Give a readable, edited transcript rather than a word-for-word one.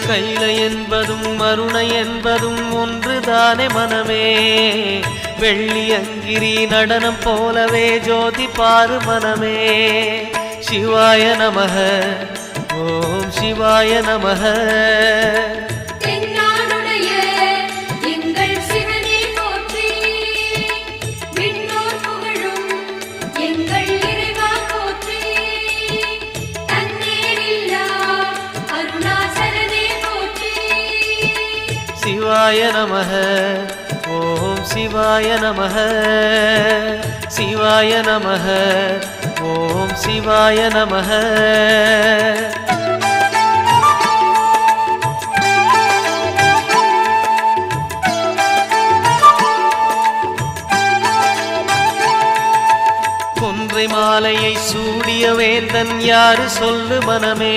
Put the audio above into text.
கைலை என்பதும் மருணை என்பதும் ஒன்றுதானே மனமே. வெள்ளி அங்கிரி நடனம் போலவே ஜோதி பாரு மனமே. சிவாய நமக ஓம் சிவாய நமக. சிவாய நமக ஓம் சிவாய நமக. சிவாய நமக ஓம் சிவாய நமக. கொன்றை மாலையை சூடிய வேந்தன் யாரு சொல்லு மனமே.